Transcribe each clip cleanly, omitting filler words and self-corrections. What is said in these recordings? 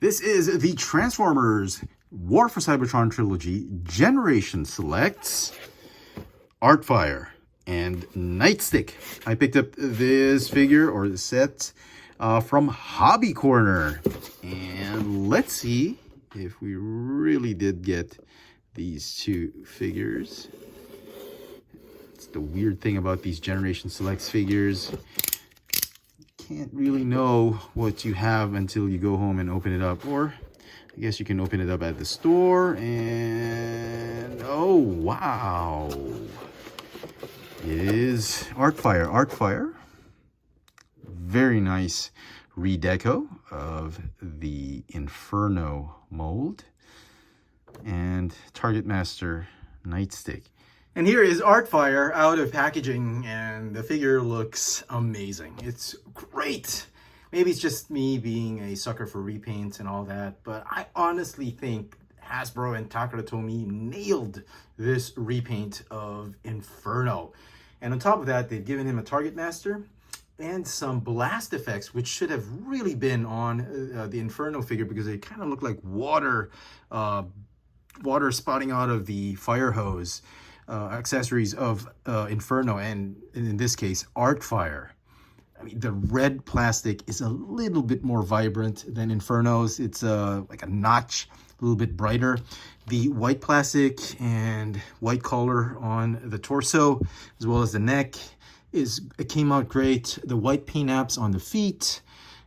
This is the Transformers War for Cybertron Trilogy Generation Selects Artfire and Nightstick. I picked up this figure or the set from Hobby Corner. And let's see if we really did get these two figures. It's the weird thing about these Generation Selects figures. Can't really know what you have until you go home and open it up, or I guess you can open it up at the store. And oh wow, it is Artfire. Very nice redeco of the Inferno mold and Targetmaster Nightstick. And here is Artfire out of packaging, and the figure looks amazing. It's great. Maybe it's just me being a sucker for repaints and all that, but I honestly think Hasbro and Takara Tomy nailed this repaint of Inferno. And on top of that, they've given him a Targetmaster and some blast effects, which should have really been on the Inferno figure, because they kind of look like water spouting out of the fire hose. Accessories of Inferno, and in this case Artfire. I mean, the red plastic is a little bit more vibrant than Inferno's. It's like a notch, a little bit brighter. The white plastic and white color on the torso as well as the neck it came out great. The white paint apps on the feet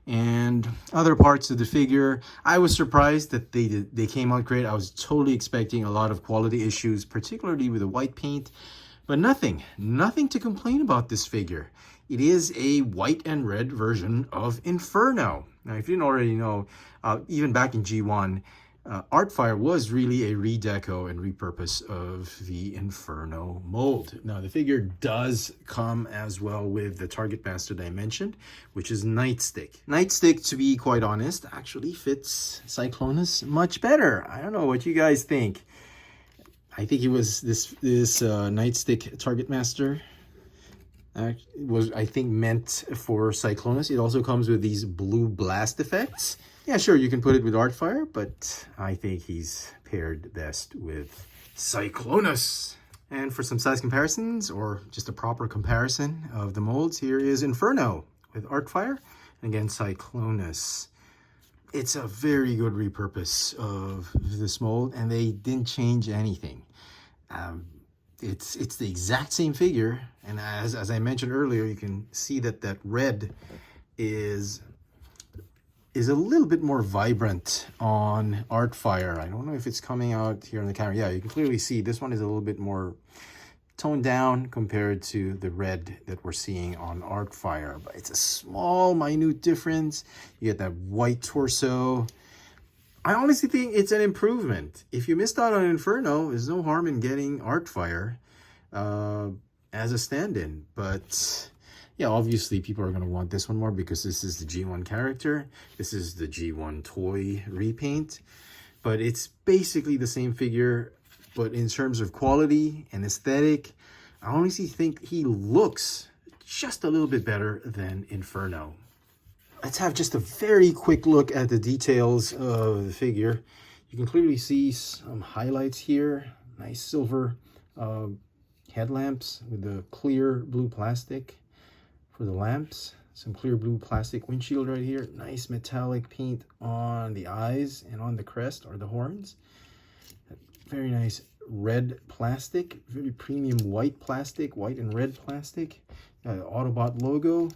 and other parts of the figure, I was surprised that they came out great. I was totally expecting a lot of quality issues, particularly with the white paint, but nothing to complain about this figure. It is a white and red version of Inferno. Now, if you didn't already know, even back in G1, Artfire was really a redeco and repurpose of the Inferno mold. Now, the figure does come as well with the Targetmaster that I mentioned, which is Nightstick. Nightstick, to be quite honest, actually fits Cyclonus much better. I don't know what you guys think. I think it was this Nightstick Targetmaster was, I think, meant for Cyclonus. It also comes with these blue blast effects. Yeah, sure, you can put it with Artfire, but I think he's paired best with Cyclonus. And for some size comparisons, or just a proper comparison of the molds, here is Inferno with Artfire, and again, Cyclonus. It's a very good repurpose of this mold, and they didn't change anything. It's the exact same figure, and as I mentioned earlier, you can see that red is a little bit more vibrant on Artfire. I don't know if it's coming out here on the camera. Yeah, you can clearly see this one is a little bit more toned down compared to the red that we're seeing on Artfire. But it's a small, minute difference. You get that white torso. I honestly think it's an improvement. If you missed out on Inferno, there's no harm in getting Artfire as a stand-in. But yeah, obviously people are going to want this one more because this is the G1 character. This is the G1 toy repaint. But it's basically the same figure, but in terms of quality and aesthetic, I honestly think he looks just a little bit better than Inferno. Let's have just a very quick look at the details of the figure. You can clearly see some highlights here. Nice silver headlamps with the clear blue plastic for the lamps. Some clear blue plastic windshield right here. Nice metallic paint on the eyes and on the crest or the horns. Very nice red plastic. Very premium white plastic. White and red plastic. Got the Autobot logo.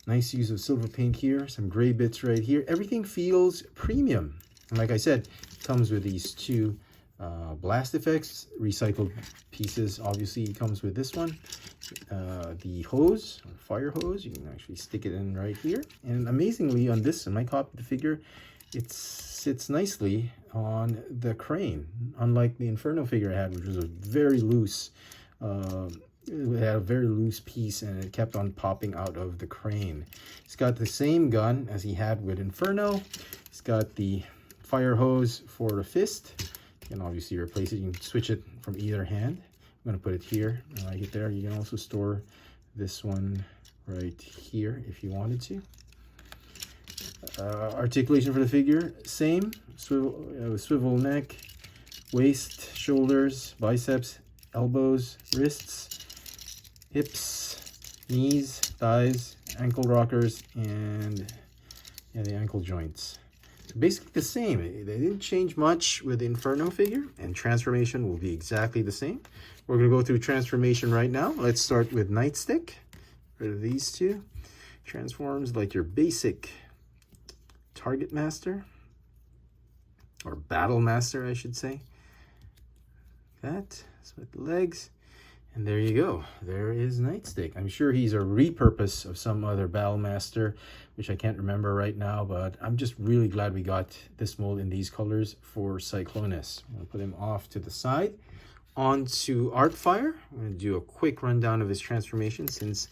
Nice use of silver paint here. Some gray bits right here. Everything feels premium. And like I said, it comes with these two blast effects, recycled pieces. Obviously, it comes with this one. The hose, fire hose, you can actually stick it in right here. And amazingly, on this, in my copy of the figure, it sits nicely on the crane, unlike the Inferno figure I had, which was a very loose, it had a very loose piece, and it kept on popping out of the crane. It's got the same gun as he had with Inferno. It's got the fire hose for the fist. You can obviously replace it. You can switch it from either hand. I'm going to put it here. Right there. You can also store this one right here if you wanted to. Articulation for the figure, same. Swivel neck, waist, shoulders, biceps, elbows, wrists, hips, knees, thighs, ankle rockers, and the ankle joints. Basically the same. They didn't change much with the Inferno figure, and transformation will be exactly the same. We're going to go through transformation right now. Let's start with Nightstick. Rid of these two. Transforms like your basic Targetmaster, or Battlemaster, I should say. That, split the legs, and there you go. There is Nightstick. I'm sure he's a repurpose of some other Battlemaster, which I can't remember right now, but I'm just really glad we got this mold in these colors for Cyclonus. I'm going to put him off to the side. On to Artfire. I'm going to do a quick rundown of his transformation, since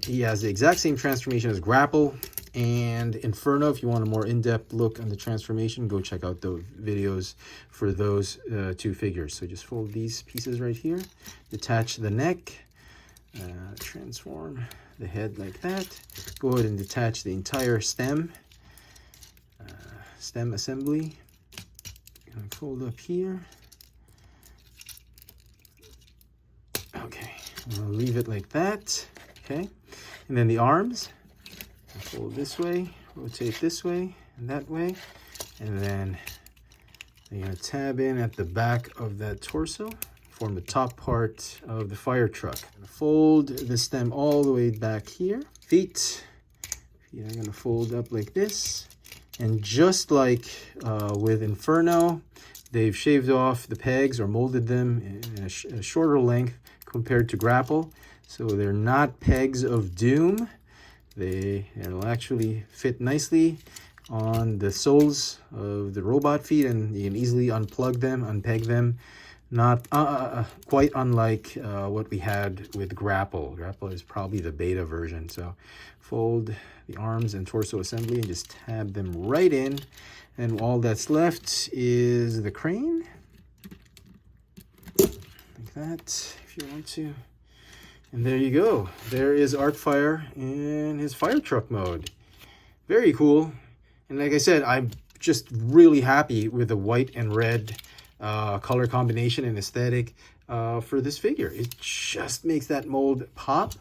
he has the exact same transformation as Grapple and Inferno. If you want a more in-depth look on the transformation, go check out those videos for those two figures. So just fold these pieces right here, detach the neck, transform the head like that. Go ahead and detach the entire stem assembly. Gonna fold up here. Okay, I'll leave it like that. Okay, and then the arms, fold this way, rotate this way and that way, and then you're going to tab in at the back of that torso, form the top part of the fire truck. Fold the stem all the way back here. Feet are going to fold up like this, and just like with Inferno, they've shaved off the pegs or molded them in a shorter length compared to Grapple. So they're not pegs of doom. It'll actually fit nicely on the soles of the robot feet, and you can easily unplug them, unpeg them. Not quite unlike what we had with Grapple. Grapple is probably the beta version. So fold the arms and torso assembly and just tab them right in. And all that's left is the crane. Like that, if you want to. And there you go. There is Artfire in his fire truck mode. Very cool. And like I said, I'm just really happy with the white and red color combination and aesthetic for this figure. It just makes that mold pop.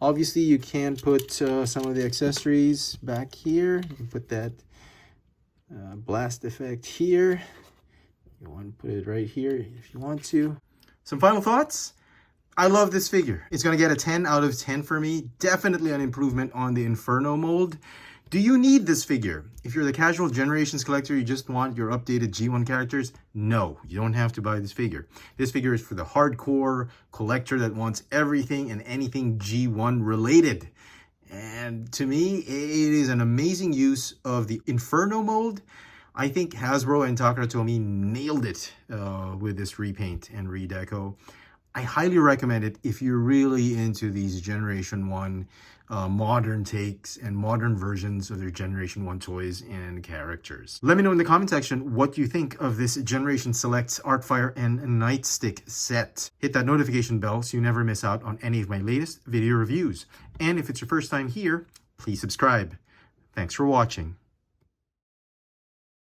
Obviously, you can put some of the accessories back here. You can put that blast effect here. You want to put it right here if you want to. Some final thoughts. I love this figure. It's going to get a 10 out of 10 for me. Definitely an improvement on the Inferno mold. Do you need this figure? If you're the casual Generations collector, you just want your updated G1 characters, no, you don't have to buy this figure. This figure is for the hardcore collector that wants everything and anything G1 related. And to me, it is an amazing use of the Inferno mold. I think Hasbro and Takara Tomy nailed it with this repaint and redeco. I highly recommend it if you're really into these Generation 1 modern takes and modern versions of their Generation 1 toys and characters. Let me know in the comment section what you think of this Generation Selects Artfire and Nightstick set. Hit that notification bell so you never miss out on any of my latest video reviews. And if it's your first time here, please subscribe. Thanks for watching.